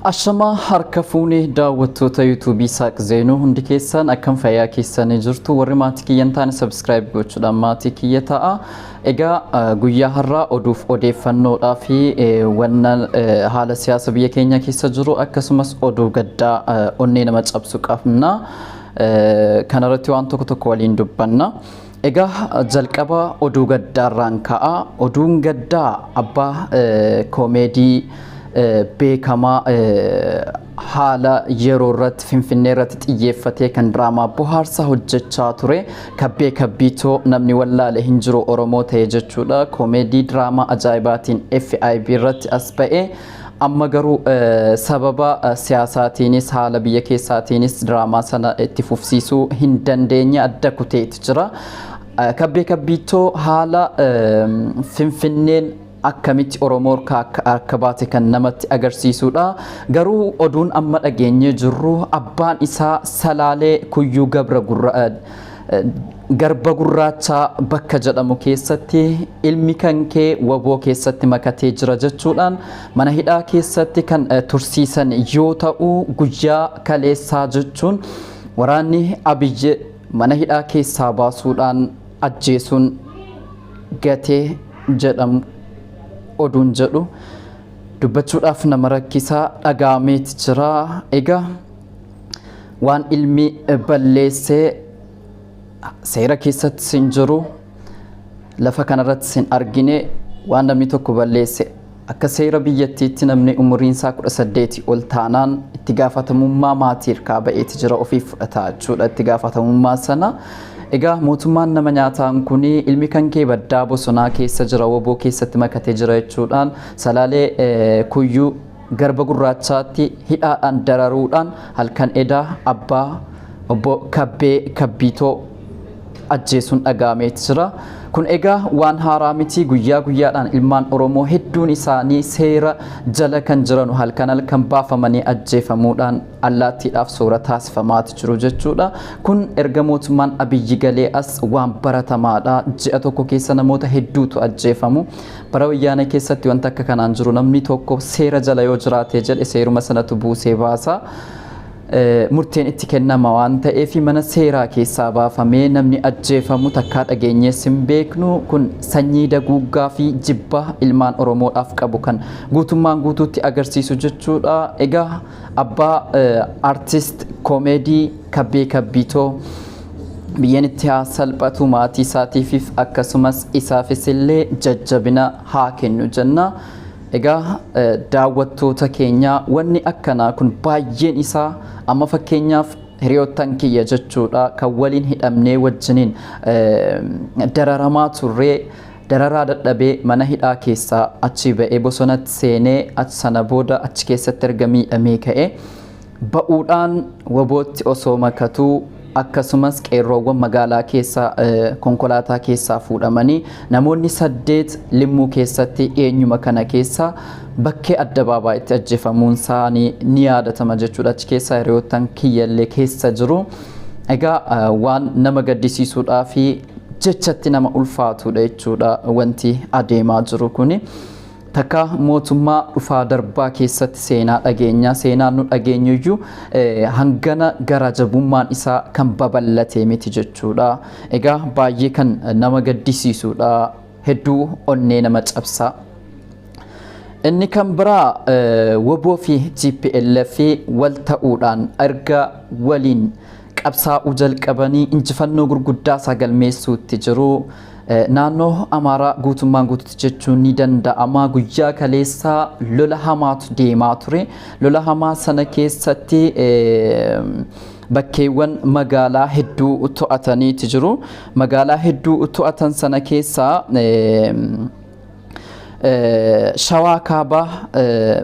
Ashama harka fuunee daawwattoota YouTube Saaq Zeenuu hundi keessan akkam fayyaa keessanii jirtu warri maatii kiyyan taane subscribe gochuudhaan maatii kiyya ta'a. Egaa guyyaa har'aa oduuf odeeffannoodhaa fi wannan haala siyaasa biyya keenya keessa jiru akkasumas oduu gaddaa onnee nama cabsu qabna. Kanarratti waan tokko waliin dubbanna. Egaa jalqaba oduu gaddaarraan ka'a. Oduun gaddaa abbaa koomedii beekamaa haala yeroo irratti Finfinnee irratti xiyyeeffatee kan diraamaa bohaarsaa hojjechaa ture kabbee kabbiitoo namni wallaale hin jiru Oromoo ta'e jechuudha. Koomedii diraamaa ajaa'ibaatiin FIB irratti as ba'ee amma garuu sababa siyaasaatiinis haala biyya keessaatiinis diraamaa sana itti fufsiisuu hin dandeenye adda kuteetu jira. Kabbee kabbiitoo haala Finfinneen akkamitti Oromoo akka baate kan namatti agarsiisudha. Garuu oduun amma dhageenye jirru abbaan isaa Salaalee Kuyyuu Garba Gurraachaa bakka jedhamu keessatti ilmi kan kee waboo keessatti makatee jira jechuudhaan mana hidhaa keessatti kan tursiisan yoo ta'u guyyaa kaleessaa jechuun waraanni Abiyyi mana hidhaa keessaa baasuudhaan ajjeesuun gatee jedhamu oduun jedhu dubbachuudhaaf nama rakkisaa dhagaameet jira. Egaa waan ilmi balleessee seera keessatti sin jiru lafa kanarratti sin argine waan namni tokko balleesse akka seera biyyattiitti namni umuriin isaa 18 ol taanaan itti gaafatamummaa maatii hirkaa ba'eeti jira ofii fudhataa jechuudha itti gaafatamummaa sana. Egaa mootummaan nama nyaataan kuni ilmi kan kee baddaa bosonaa keessa jira waboo keessatti makatee jira jechuudhaan Salaalee Kuyyuu Garba Gurraachaatti hidhaadhaan dararuudhaan halkan edaa abbaa obbo Kabbee Kabbiitoo ajjeesuun dhagaameet jira. Kun egaa waan haaraa miti. Guyyaa guyyaadhaan ilmaan Oromoo hedduun isaanii seera jala kan jiran halkan baafamanii ajjeefamuudhaan allaattiidhaaf soora taasifamaati jiru jechuudha. Kun erga mootummaan Abiyyi galee as waan baratamaadha. Ji'a tokko keessa namoota hedduutu ajjeefamu. Bara wayyaana keessatti wanta akka kanaan jiru namni tokko seera jala yoo jiraate jedhe seeruma sanatu buusee baasa. Murteen itti kennama waan ta'eef mana seeraa keessaa baafamee namni ajjeefamu takkaa dhageenyees hin beeknu. Kun sanyii daguuggaa fi jibba ilmaan Oromoodhaaf qabu kan guutummaan guutuutti agarsiisu jechuudha. Egaa abbaa artist koomedii Kabbee Kabbiitoo biyyan itti haa salphatu maatii isaatiif akkasumas isaafis illee jajjabina haa kennu jenna. Egaa daawwattoota keenya wanni akkanaa kun baay'een isaa amma fakkeenyaaf hiriyoottan kiyya jechuudha kan waliin hidhamnee wajjiniin dararamaa turree dararaa dadhabee mana hidhaa keessaa achi ba'ee bosonatti seenee achi sana booda achi keessatti erga miidhamee ka'e ba'uudhaan wabootti osoo makatuu akkasumas qeerroowwan magaalaa keessaa konkolaataa keessaa fuudhamanii namoonni 8 limmuu keessatti eenyuma kana keessaa bakkee addabaabaatti ajjeefamuun isaanii ni yaadatama jechuudha. Achi keessaa hiriyoottan kiyyallee keessa jiru. Egaa waan nama gaddisiisuudhaa fi jechatti nama ulfaatudha jechuudha wanti adeemaa jiru kuni. Takka mootummaa dhufaa darbaa keessatti seenaa dhageenya seenaan nu dhageenyuyyuu hangana gara jabummaan isaa kan babal'ate miti jechuudha. Egaa baay'ee kan nama gaddisiisudha. Hedduu onnee nama cabsa. Inni kan biraa waboo fi TPLF wal ta'uudhaan erga waliin qabsaa'uu jalqabanii injifannoo gurguddaa sagalmeessuutti jiru. Naannoo Amaaraa guutummaan guutuutti jechuun ni danda'ama. Guyyaa kaleessaa lola hamaatu deemaa ture. Lola hamaa sana keessatti bakkeewwan magaalaa hedduu to'ataniiti jiru. Magaalaa hedduu to'atan sana keessaa Shawaa Kaabaa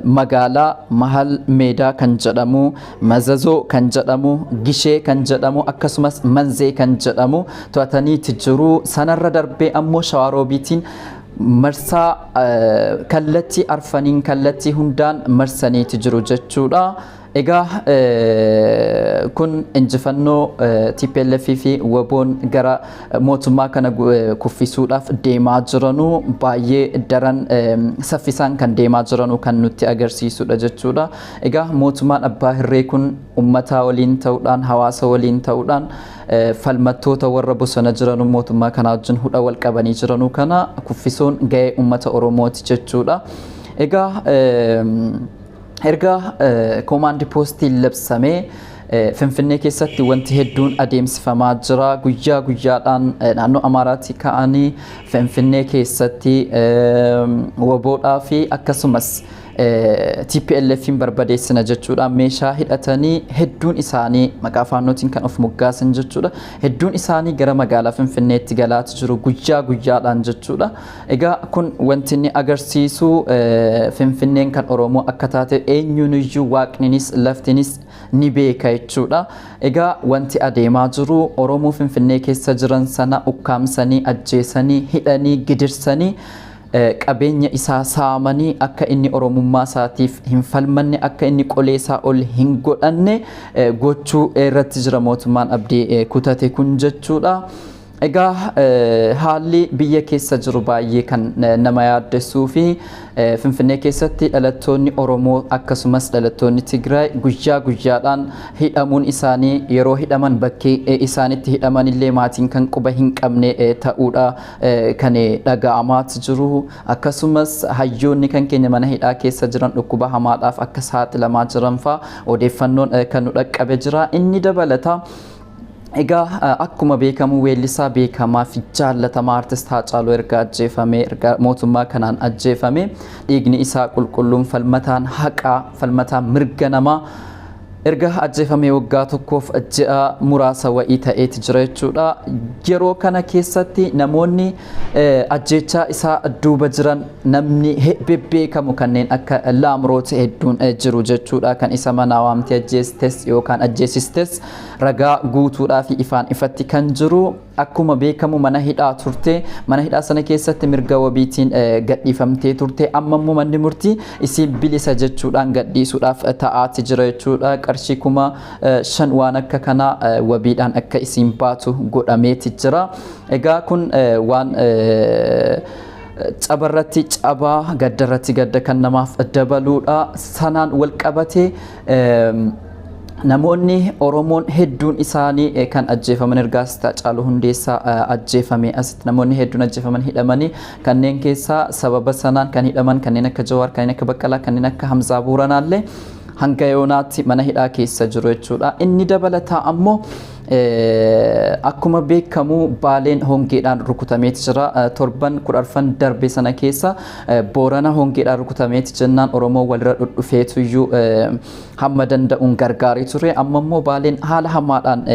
magaalaa Mahal Meedaa kan jedhamu, Mazazoo kan jedhamu, Gishee kan jedhamu akkasumas Manzee kan jedhamu to'ataniiti jiru. Sanarra darbee ammoo Shawaroobiitiin marsaa kallattii arfaniin kallattii hundaan marsaniiti jiru jechuudha. Egaa kun injifannoo TPLF fi WBO'n gara mootummaa kana kuffisuudhaaf deemaa jiranuu baay'ee daran saffisaan kan deemaa jiranuu kan nutti agarsiisudha jechuudha. Egaa mootummaan abbaa hirree kun ummata waliin ta'uudhaan hawaasa waliin ta'uudhaan falmattoota warra bosona jiranuu mootummaa kana wajjin hudha wal qabanii jiranuu kana kuffisuun ga'ee ummata Oromooti jechuudha. Egaa erga komaandi poostiin labsamee Finfinnee keessatti wanti hedduun adeemsifamaa jira. Guyyaa guyyaadhaan naannoo Amaaraatti ka'anii Finfinnee keessatti WBOdhaa fi akkasumas TPLFin barbadeessina jechuudha. Meeshaa hidhatanii hedduun isaanii maqaa faannootiin kan of moggaasan jechuudha. Hedduun isaanii gara magaalaa Finfinneetti galaati jiru guyyaa guyyaadhaan jechuudha. Egaa kun wanti inni agarsiisu Finfinneen kan Oromoo akka taate eenyuuniyyuu waaqninis laftinis ni beeka jechuudha. Egaa wanti adeemaa jiru Oromoo Finfinnee keessa jiran sana ukkaamsanii ajjeesanii hidhanii gidirsanii qabeenya isaa saamanii akka inni Oromummaa isaatiif hin falmanne akka inni qolee isaa ol hin godhanne gochuu irratti jira mootummaan abdii kutate kun jechuudha. Egaa haalli biyya keessa jiru baay'ee kan nama yaaddessuu fi Finfinnee keessatti dhalattoonni Oromoo akkasumas dhalattoonni Tigraay guyyaa guyyaadhaan hidhamuun isaanii yeroo hidhaman bakkee isaanitti hidhaman illee maatiin kan quba hin qabne ta'uudha kan dhaga'amaa jiru. Akkasumas hayyoonni kan keenya mana hidhaa keessa jiran dhukkuba hamaadhaaf akka saaxilamaa jiran fa'aa odeeffannoon kan nu dhaqqabe jira. Inni dabalata Egaa akkuma beekamu weellisaa beekamaa fi jaallatamaa artist Haacaaluu erga ajjeefame erga mootummaa kanaan ajjeefame dhiigni isaa qulqulluun falmataan haqaa falmataan mirga namaa erga ajjeefame waggaa tokkoof ji'a muraasa wa'ii ta'eeti jira jechuudha. Yeroo kana keessatti namoonni ajjechaa isaa duuba jiran namni bebbeekamu kanneen akka Laamrooti hedduun jiru jechuudha. Kan isa manaa waamtee ajjeestes yookaan ajjeesistes ragaa guutuudhaa fi ifaan ifatti kan jiru. Akkuma beekamu mana hidhaa turte mana hidhaa sana keessatti mirga wabiitiin gadhiifamtee turte amma immoo manni murtii isii bilisa jechuudhaan gadhiisuudhaaf ta'aati jira jechuudha. Qarshii 5,000 waan akka kana wabiidhaan akka isiin baatu godhameeti jira. Egaa kun waan cabarratti cabaa gaddarratti gadda kan namaaf dabaluudha. Sanaan wal qabatee namoonni Oromoon hedduun isaanii kan ajjeefaman ergaas Haacaaluu Hundeessaa ajjeefame asitti namoonni hedduun ajjeefaman hidhamanii kanneen keessaa sababa sanaan kan hidhaman kanneen akka Jawaar kanneen akka Baqqalaa kanneen akka Hamzaa Booranaallee hanga yoonaatti mana hidhaa keessa jiru jechuudha. Inni dabalataa ammoo akkuma beekamu Baaleen hongeedhaan rukutameeti jira. Torban 10 darbe sana keessa Boorana hongeedhaan rukutameeti jennaan Oromoo walirra dhudhufeetu iyyuu hamma danda'uun gargaarii ture. Amma immoo Baaleen haala hamaadhaan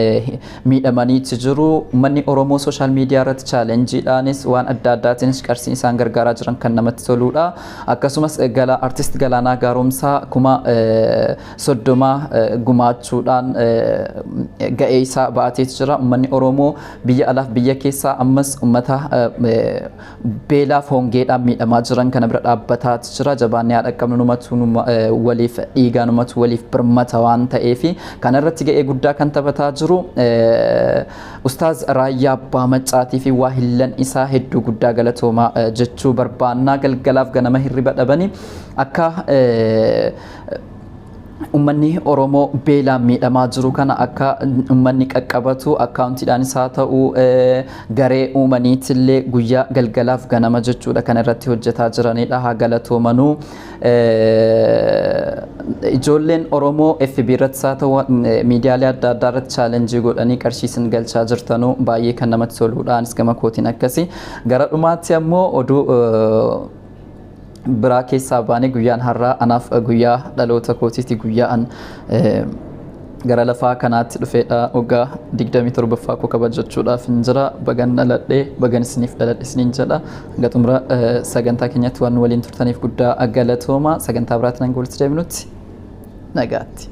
miidhamaniiti jiru. Manni Oromoo sooshaal miidiyaa irratti chaalenjiidhaanis waan adda addaatiinis qarshii isaan gargaaraa jiran kan namatti toludha. Akkasumas artist Galaanaa Gaaromsaa 30 gumaachuudhaan ga'ee isaa baatee jira. Uummanni Oromoo biyya alaaf biyya keessaa ammas uummata beelaaf hongeedhaan miidhamaa jiran kana bira dhaabbataa jira. Jabaannee haa dhaqqabnu numatu waliif dhiigaa numatu waliif birmata waan ta'eef kana irratti ga'ee guddaa kan taphataa jiru Ustaaz Raayyaa Abbaa Maccaatii fi waahillan isaa hedduu guddaa galatoomaa jechuu barbaannaa. Galgalaaf ganama hirriba dhabanii akka ummanni Oromoo beelaan miidhamaa jiru kana akka ummanni qaqqabatu akkaawuntiidhaanis haa ta'u garee uumaniitillee guyyaa galgalaaf ganama jechuudha kan irratti hojjetaa jiranidha. Haa galatoomanuu. Ijoolleen Oromoo FB irratti haa ta'u miidiyaalee adda addaa irratti chaalenjii godhanii qarshii isin galchaa jirtanuu baay'ee kan namatti toluudhaanis gama kootiin akkasii. Gara dhumaatti ammoo oduu biraa keessaa baanee guyyaan har'aa anaaf guyyaa dhaloota kootiiti. Guyyaan gara lafaa kanaatti dhufeedha. Waggaa 27ffaa koo kabajachuudhaaf hin jira. Bagan dhaladhee bagan isiniif dhaladhe isiniin jedha. Hanga xumura sagantaa keenyatti waan waliin turtaniif guddaa galatooma. Sagantaa biraatti nan walitti deebinutti nagaatti.